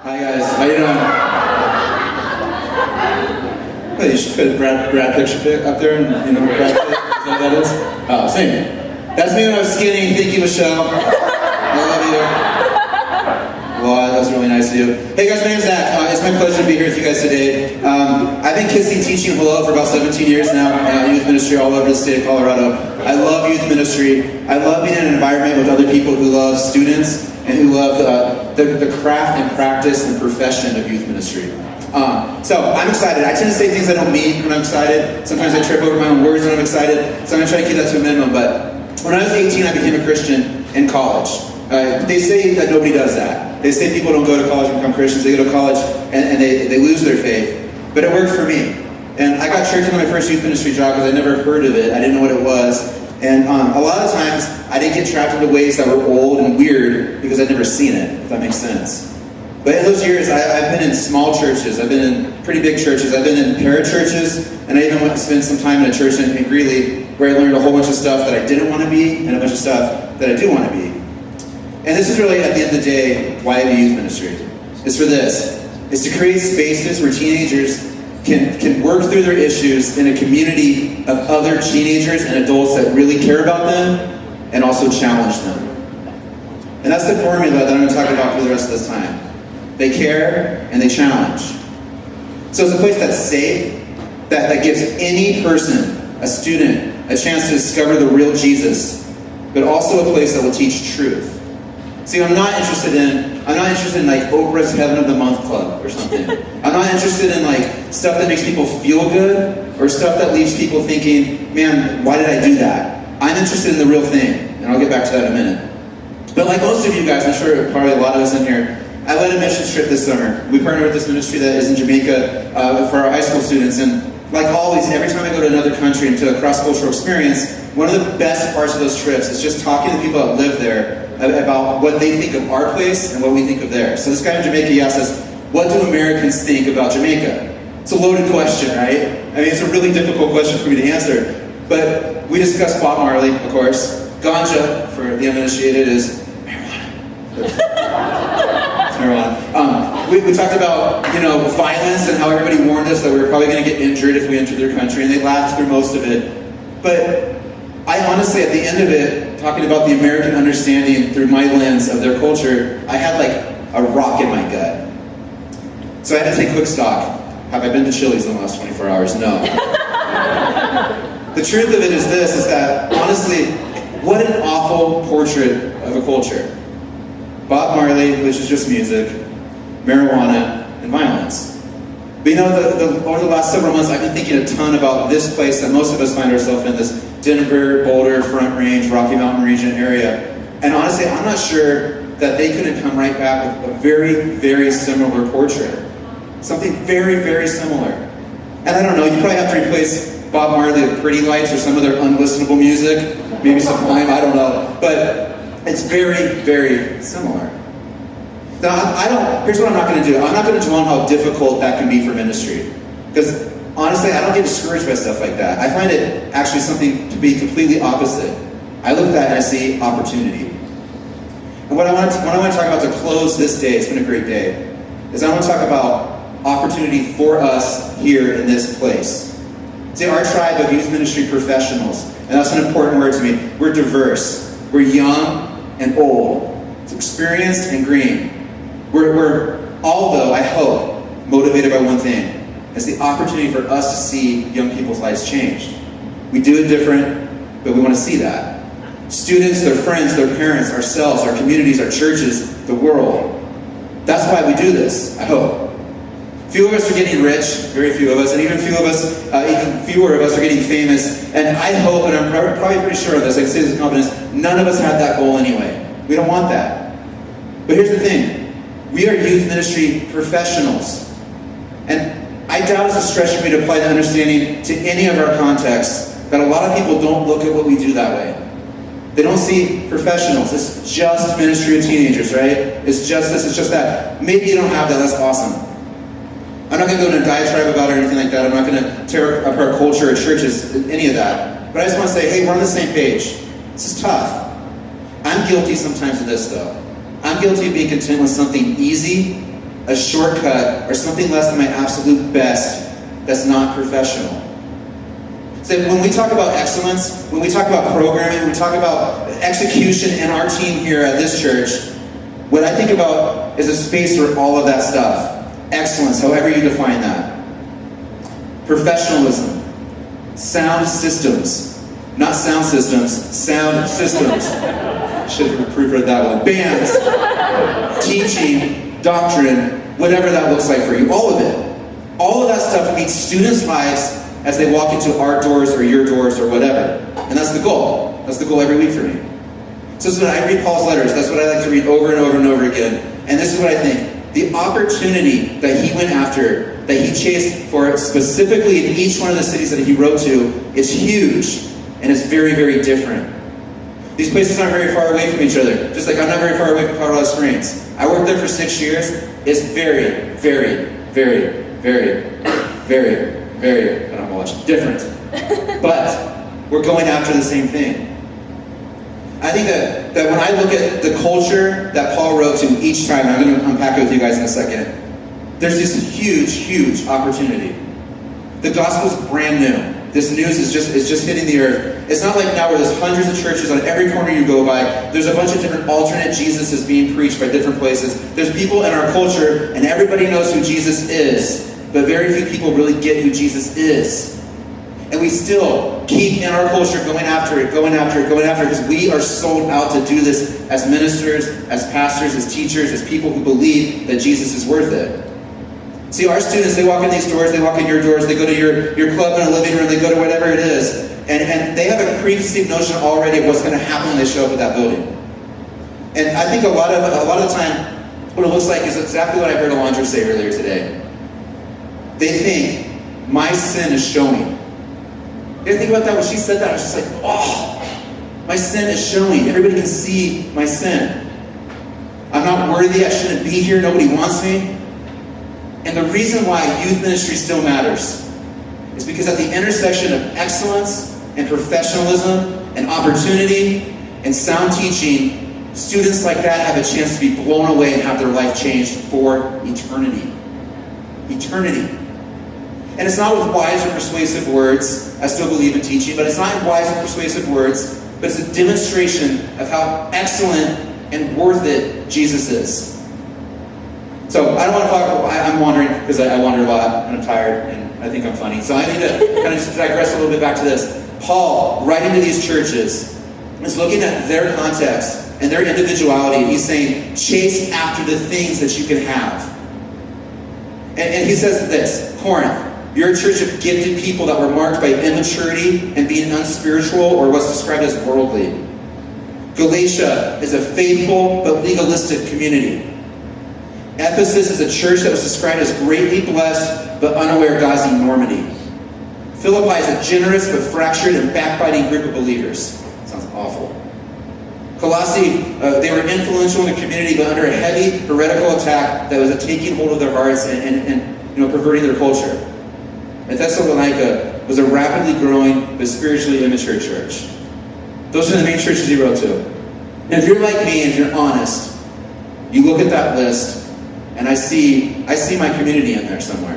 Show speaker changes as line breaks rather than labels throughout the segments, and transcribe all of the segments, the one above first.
Hi guys, how you doing? Well, you should put a Brad picture up there and, Brad Pitt, is that what that is? Oh, same. That's me when I was skinny. Thank you, Michelle. I love you. Well, that was really nice of you. Hey guys, my name's Zack. It's my pleasure to be here with you guys today. I've been kissing, teaching hello for about 17 years now, youth ministry all over the state of Colorado. I love youth ministry. I love being in an environment with other people who love students and who love the craft and practice and profession of youth ministry. So I'm excited. I tend to say things I don't mean when I'm excited. Sometimes I trip over my own words when I'm excited, so I'm going to try to keep that to a minimum. But when I was 18, I became a Christian in college. They say that nobody does that. They say people don't go to college and become Christians. They go to college and they lose their faith. But it worked for me. And I got tricked into my first youth ministry job because I never heard of it. I didn't know what it was. And a lot of times, I didn't get trapped into ways that were old and weird because I'd never seen it, if that makes sense. But in those years, I've been in small churches. I've been in pretty big churches. I've been in parachurches. And I even went to spend some time in a church in Greeley where I learned a whole bunch of stuff that I didn't want to be and a bunch of stuff that I do want to be. And this is really, at the end of the day, why I do youth ministry. It's for this. It's to create spaces where teenagers can work through their issues in a community of other teenagers and adults that really care about them and also challenge them. And that's the formula that I'm going to talk about for the rest of this time. They care and they challenge. So it's a place that's safe, that gives any person, a student, a chance to discover the real Jesus, but also a place that will teach truth. See, I'm not interested in like Oprah's Heaven of the Month Club or something. I'm not interested in like stuff that makes people feel good or stuff that leaves people thinking, man, why did I do that? I'm interested in the real thing, and I'll get back to that in a minute. But like most of you guys, I'm sure probably a lot of us in here, I led a mission trip this summer. We partnered with this ministry that is in Jamaica for our high school students, and like always, every time I go to another country and to a cross-cultural experience, one of the best parts of those trips is just talking to people that live there about what they think of our place and what we think of theirs. So this guy in Jamaica, he asked us, what do Americans think about Jamaica? It's a loaded question, right? I mean, it's a really difficult question for me to answer. But we discussed Bob Marley, of course. Ganja, for the uninitiated, is marijuana. It's marijuana. We talked about, violence and how everybody warned us that we were probably going to get injured if we entered their country, and they laughed through most of it. But I honestly, at the end of it, talking about the American understanding through my lens of their culture, I had like a rock in my gut. So I had to take quick stock. Have I been to Chili's in the last 24 hours? No. The truth of it is this, is that, honestly, what an awful portrait of a culture. Bob Marley, which is just music, marijuana, and violence. But over the last several months, I've been thinking a ton about this place that most of us find ourselves in, this Denver, Boulder, Front Range, Rocky Mountain region area. And honestly, I'm not sure that they couldn't come right back with a very, very similar portrait. Something very, very similar. And I don't know, you probably have to replace Bob Marley with Pretty Lights or some other unlistenable music, maybe Sublime, I don't know. But it's very, very similar. Now, here's what I'm not going to do. I'm not going to dwell on how difficult that can be for ministry. Because honestly, I don't get discouraged by stuff like that. I find it actually something to be completely opposite. I look at that and I see opportunity. And what I want to talk about to close this day, it's been a great day, is I want to talk about opportunity for us here in this place. See, our tribe of youth ministry professionals, and that's an important word to me, we're diverse. We're young and old. It's experienced and green. We're all, though, I hope, motivated by one thing. It's the opportunity for us to see young people's lives changed. We do it different, but we want to see that. Students, their friends, their parents, ourselves, our communities, our churches, the world. That's why we do this, I hope. Few of us are getting rich, very few of us, and even fewer of us are getting famous. And I hope, and I'm probably pretty sure of this, I can say this with confidence, none of us had that goal anyway. We don't want that. But here's the thing. We are youth ministry professionals. And I doubt it's a stretch for me to apply the understanding to any of our contexts that a lot of people don't look at what we do that way. They don't see professionals. It's just ministry of teenagers, right? It's just this, it's just that. Maybe you don't have that, that's awesome. I'm not going to go into a diatribe about it or anything like that. I'm not going to tear apart culture or churches, any of that. But I just want to say, hey, we're on the same page. This is tough. I'm guilty sometimes of this, though. I'm guilty of being content with something easy a shortcut, or something less than my absolute best that's not professional. So when we talk about excellence, when we talk about programming, when we talk about execution in our team here at this church, what I think about is a space for all of that stuff. Excellence, however you define that. Professionalism. Sound systems. Not sound systems, sound systems. Should have proofread that one. Bands. Teaching, doctrine, whatever that looks like for you. All of it. All of that stuff meets students' lives as they walk into our doors or your doors or whatever. And that's the goal. That's the goal every week for me. So this is when I read Paul's letters. That's what I like to read over and over and over again. And this is what I think. The opportunity that he went after, that he chased for specifically in each one of the cities that he wrote to, is huge. And it's very, very different. These places aren't very far away from each other. Just like I'm not very far away from Colorado Springs. I worked there for 6 years. It's very, very, very, very, very, very, I don't know much, different. But we're going after the same thing. I think that when I look at the culture that Paul wrote to each time, I'm going to unpack it with you guys in a second, there's this huge, huge opportunity. The gospel's brand new. This news is just hitting the earth. It's not like now where there's hundreds of churches on every corner you go by. There's a bunch of different alternate Jesuses being preached by different places. There's people in our culture, and everybody knows who Jesus is, but very few people really get who Jesus is. And we still keep in our culture going after it, because we are sold out to do this as ministers, as pastors, as teachers, as people who believe that Jesus is worth it. See, our students, they walk in these doors, they walk in your doors, they go to your club in a living room, they go to whatever it is, and they have a preconceived notion already of what's going to happen when they show up at that building. And I think a lot of the time, what it looks like is exactly what I heard Alondra say earlier today. They think, my sin is showing. You ever think about that? When she said that, I was just like, oh, my sin is showing. Everybody can see my sin. I'm not worthy. I shouldn't be here. Nobody wants me. And the reason why youth ministry still matters is because at the intersection of excellence and professionalism and opportunity and sound teaching, students like that have a chance to be blown away and have their life changed for eternity. Eternity. And it's not with wise or persuasive words. I still believe in teaching, but it's not in wise or persuasive words, but it's a demonstration of how excellent and worth it Jesus is. So I don't want to talk, I'm wandering because I wander a lot and I'm tired and I think I'm funny. So I need to kind of just digress a little bit back to this. Paul, writing to these churches, is looking at their context and their individuality. And he's saying, chase after the things that you can have. And he says this, Corinth, you're a church of gifted people that were marked by immaturity and being unspiritual or what's described as worldly. Galatia is a faithful but legalistic community. Ephesus is a church that was described as greatly blessed but unaware of God's enormity. Philippi is a generous but fractured and backbiting group of believers. Sounds awful. Colossae, they were influential in the community but under a heavy heretical attack that was taking hold of their hearts and perverting their culture. And Thessalonica was a rapidly growing but spiritually immature church. Those are the main churches he wrote to. And if you're like me, if you're honest, you look at that list and I see my community in there somewhere.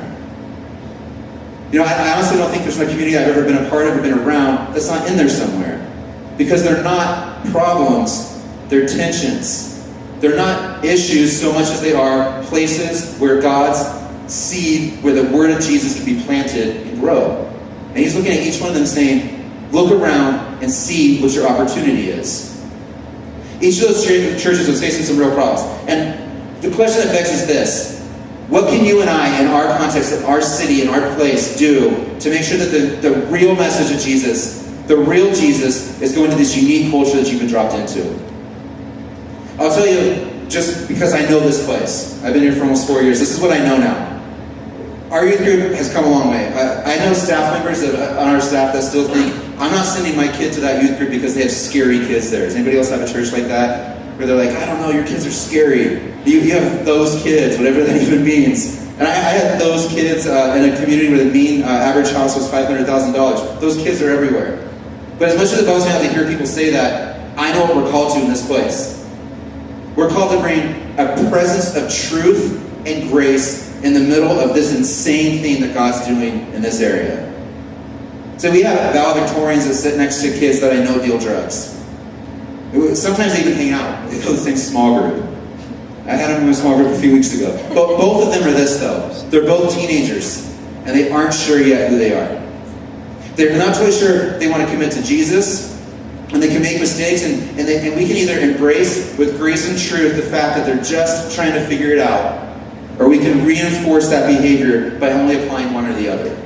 I honestly don't think there's a community I've ever been a part of or been around that's not in there somewhere. Because they're not problems, they're tensions. They're not issues so much as they are places where God's seed, where the word of Jesus can be planted and grow. And he's looking at each one of them saying, look around and see what your opportunity is. Each of those churches was facing some real problems. And the question that begs is this: what can you and I, in our context, in our city, in our place, do to make sure that the real message of Jesus, the real Jesus, is going to this unique culture that you've been dropped into? I'll tell you, just because I know this place. I've been here for almost 4 years. This is what I know now. Our youth group has come a long way. I know staff members on our staff that still think, I'm not sending my kid to that youth group because they have scary kids there. Does anybody else have a church like that? Where they're like, I don't know, your kids are scary. You have those kids, whatever that even means. And I had those kids in a community where the mean average house was $500,000. Those kids are everywhere. But as much as it bothers me to hear people say that, I know what we're called to in this place. We're called to bring a presence of truth and grace in the middle of this insane thing that God's doing in this area. So we have valedictorians that sit next to kids that I know deal drugs. Sometimes they even hang out. They go to the same small group. I had them in a small group a few weeks ago. But both of them are this, though. They're both teenagers, and they aren't sure yet who they are. They're not totally sure they want to commit to Jesus, and they can make mistakes, and we can either embrace with grace and truth the fact that they're just trying to figure it out, or we can reinforce that behavior by only applying one or the other.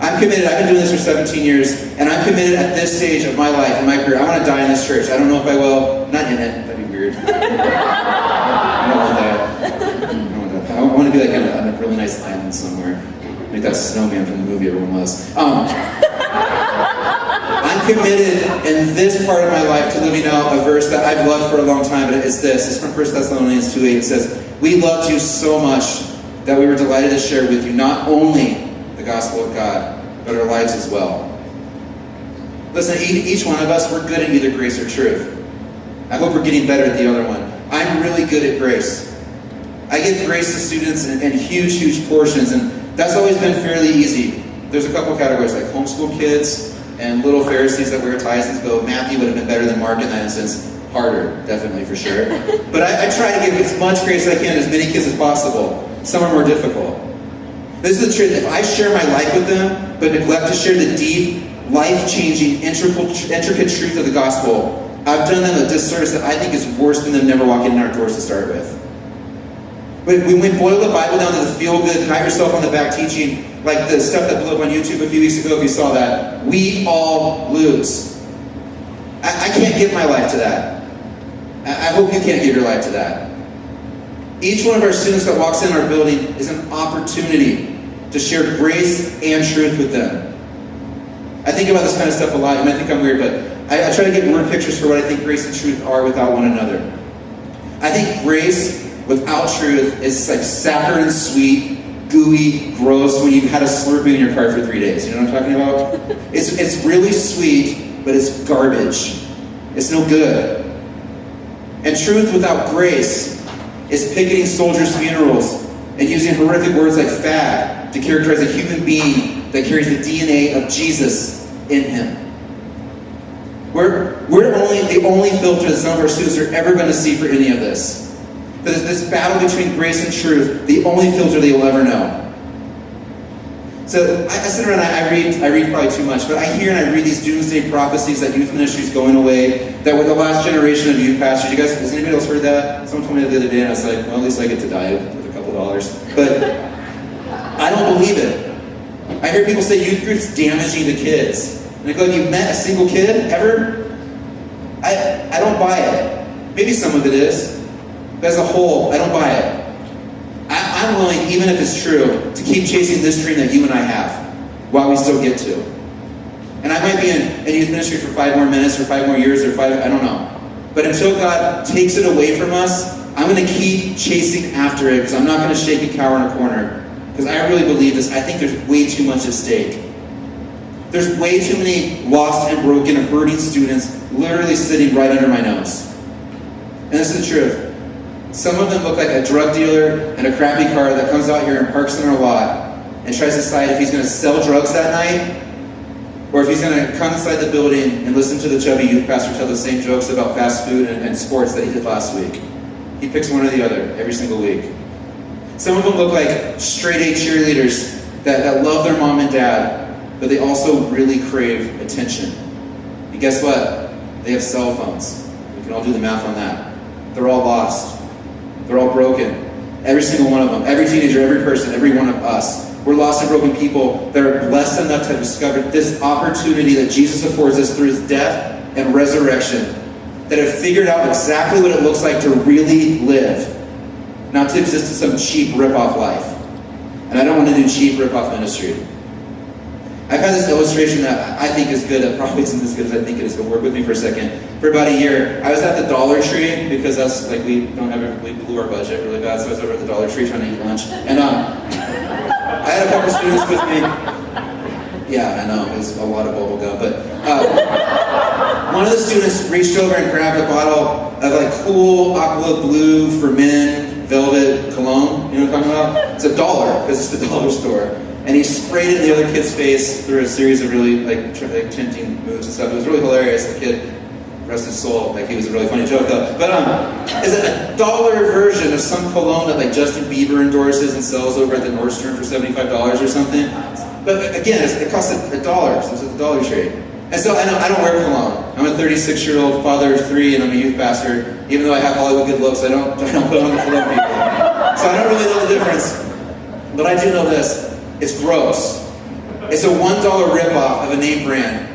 I'm committed. I've been doing this for 17 years, and I'm committed at this stage of my life, in my career. I want to die in this church. I don't know if I will. Not in it. That'd be weird. I don't want that. I want to be like on a really nice island somewhere. Like that snowman from the movie everyone loves. I'm committed in this part of my life to living out a verse that I've loved for a long time, but it's this. It's from 1 Thessalonians 2:8. It says, "We loved you so much that we were delighted to share with you not only the gospel of God, but our lives as well." Listen, each one of us, we're good at either grace or truth. I hope we're getting better at the other one. I'm really good at grace. I give grace to students in huge, huge portions, and that's always been fairly easy. There's a couple categories, like homeschool kids and little Pharisees that wear ties and go, Matthew would have been better than Mark in that instance. Harder, definitely, for sure. But I try to give as much grace as I can to as many kids as possible. Some are more difficult. This is the truth. If I share my life with them, but neglect to share the deep, life-changing, intricate truth of the gospel, I've done them a disservice that I think is worse than them never walking in our doors to start with. But when we boil the Bible down to the feel-good, pat yourself on the back teaching, like the stuff that blew up on YouTube a few weeks ago, if you saw that, we all lose. I can't give my life to that. I hope you can't give your life to that. Each one of our students that walks in our building is an opportunity to share grace and truth with them. I think about this kind of stuff a lot. You might think I'm weird, but I try to get word pictures for what I think grace and truth are without one another. I think grace without truth is like saccharine, sweet, gooey, gross when you've had a Slurpee in your car for 3 days. You know what I'm talking about? It's really sweet, but it's garbage. It's no good. And truth without grace is picketing soldiers' funerals and using horrific words like fag to characterize a human being that carries the DNA of Jesus in him. We're the only filter that some of our students are ever going to see for any of this. This battle between grace and truth, the only filter they will ever know. So I sit around, I read probably too much, but I hear and I read these doomsday prophecies that youth ministry is going away, that we're the last generation of youth pastors. You guys, has anybody else heard that? Someone told me that the other day, and I was like, well, at least I get to die with a couple $. But I don't believe it. I hear people say youth group's damaging the kids. And I go, have you met a single kid ever? I don't buy it. Maybe some of it is. But as a whole, I don't buy it. I'm willing, even if it's true, to keep chasing this dream that you and I have while we still get to. And I might be in youth ministry for 5 more minutes or 5 more years or 5, I don't know. But until God takes it away from us, I'm going to keep chasing after it because I'm not going to shake and cower in a corner. Because I really believe this. I think there's way too much at stake. There's way too many lost and broken, hurting students literally sitting right under my nose. And this is the truth. Some of them look like a drug dealer in a crappy car that comes out here and parks in our lot and tries to decide if he's going to sell drugs that night or if he's going to come inside the building and listen to the chubby youth pastor tell the same jokes about fast food and sports that he did last week. He picks one or the other every single week. Some of them look like straight-A cheerleaders that love their mom and dad, but they also really crave attention. And guess what? They have cell phones. We can all do the math on that. They're all lost. They're all broken. Every single one of them. Every teenager, every person, every one of us. We're lost and broken people that are blessed enough to have discovered this opportunity that Jesus affords us through his death and resurrection. That have figured out exactly what it looks like to really live. Not to exist in some cheap rip-off life. And I don't want to do cheap rip-off ministry. I've had this illustration that I think is good, that probably isn't as good as I think it is, but work with me for a second. For about a year, I was at the Dollar Tree, because that's, like, we blew our budget really bad, so I was over at the Dollar Tree trying to eat lunch. And I had a couple students with me. Yeah, I know, it was a lot of bubble gum, but one of the students reached over and grabbed a bottle of, like, cool aqua blue for men velvet cologne, you know what I'm talking about? It's $1 because it's the dollar store. And he sprayed it in the other kid's face through a series of really like tempting moves and stuff. It was really hilarious. The kid, rest his soul, like he was a really funny joke though. But is it $1 version of some cologne that like Justin Bieber endorses and sells over at the Nordstrom for $75 or something? But again, it costs $1, so it's a dollar trade. And so I don't wear cologne. I'm a 36-year-old father of 3 and I'm a youth pastor. Even though I have Hollywood good looks, I don't put on the cologne people. So I don't really know the difference. But I do know this. It's gross. It's a $1 ripoff of a name brand.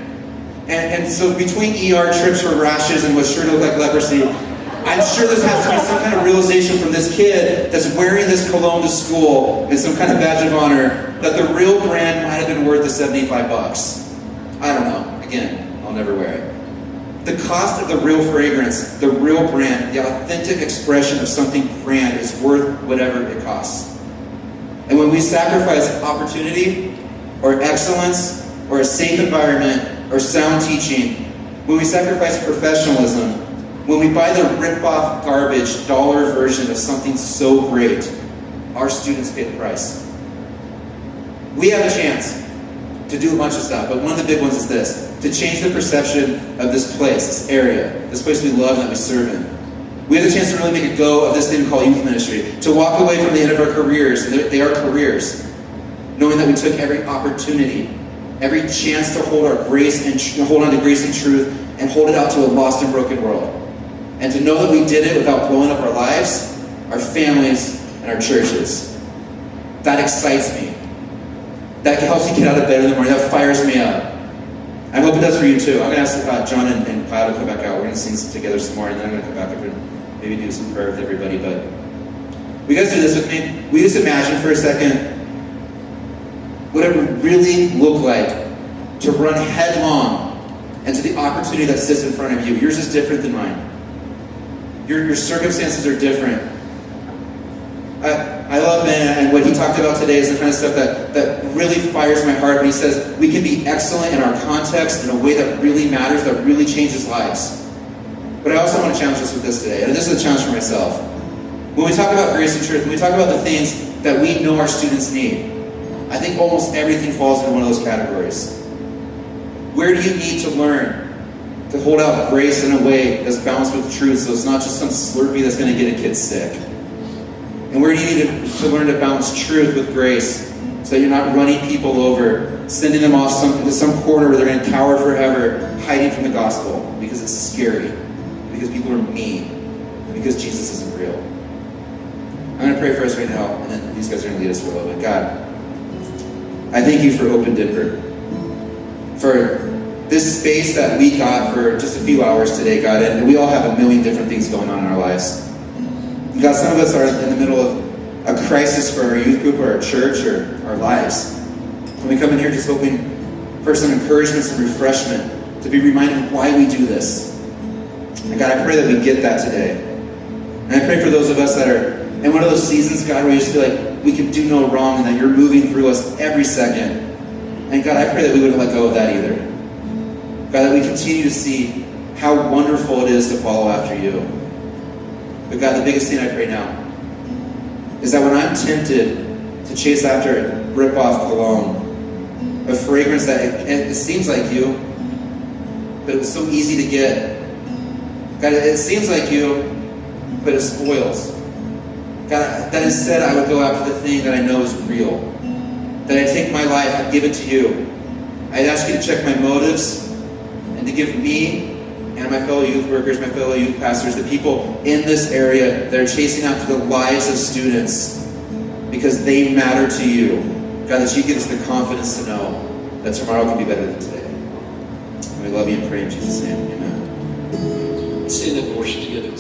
And so between ER trips for rashes and what's sure to look like leprosy, I'm sure there has to be some kind of realization from this kid that's wearing this cologne to school in some kind of badge of honor that the real brand might have been worth the $75. I don't know. Again, I'll never wear it. The cost of the real fragrance, the real brand, the authentic expression of something brand is worth whatever it costs. And when we sacrifice opportunity or excellence or a safe environment or sound teaching, when we sacrifice professionalism, when we buy the rip-off garbage dollar version of something so great, our students pay the price. We have a chance to do a bunch of stuff, but one of the big ones is this: to change the perception of this place, this area, this place we love and that we serve in. We have the chance to really make a go of this thing we call youth ministry, to walk away from the end of our careers, and they are careers, knowing that we took every opportunity, every chance to hold our grace and hold on to grace and truth, and hold it out to a lost and broken world. And to know that we did it without blowing up our lives, our families, and our churches. That excites me. That helps me get out of bed in the morning. That fires me up. I hope it does for you too. I'm going to ask John and Cloud to come back out. We're going to sing together some more, and then I'm going to come back up and maybe do some prayer with everybody. But will you guys do this with me? We just imagine for a second what it would really look like to run headlong into the opportunity that sits in front of you. Yours is different than mine. Your circumstances are different. I love Ben, and what he talked about today is the kind of stuff that really fires my heart when he says we can be excellent in our context in a way that really matters, that really changes lives. But I also want to challenge us with this today, and this is a challenge for myself. When we talk about grace and truth, when we talk about the things that we know our students need, I think almost everything falls into one of those categories. Where do you need to learn to hold out grace in a way that's balanced with truth, so it's not just some Slurpee that's going to get a kid sick? And where do you need to learn to balance truth with grace, so that you're not running people over, sending them off into some corner where they're going to cower forever, hiding from the gospel because it's scary, because people are mean, because Jesus isn't real. I'm going to pray for us right now, and then these guys are going to lead us for a little bit. God, I thank you for Open Denver, for this space that we got for just a few hours today, God, and we all have a million different things going on in our lives. God, some of us are in the middle of a crisis for our youth group or our church or our lives. And we come in here just hoping for some encouragement, some refreshment, to be reminded why we do this. And God, I pray that we get that today. And I pray for those of us that are in one of those seasons, God, where you just feel like we can do no wrong and that you're moving through us every second. And God, I pray that we wouldn't let go of that either. God, that we continue to see how wonderful it is to follow after you. But God, the biggest thing I pray now is that when I'm tempted to chase after a rip-off cologne, a fragrance that it seems like you, but it was so easy to get. God, it seems like you, but it spoils. God, that instead I would go after the thing that I know is real. That I take my life and give it to you. I'd ask you to check my motives and to give me and my fellow youth workers, my fellow youth pastors, the people in this area that are chasing after the lives of students because they matter to you. God, that you give us the confidence to know that tomorrow can be better than today. And we love you and pray in Jesus' name. Amen.
Let's sing that portion together.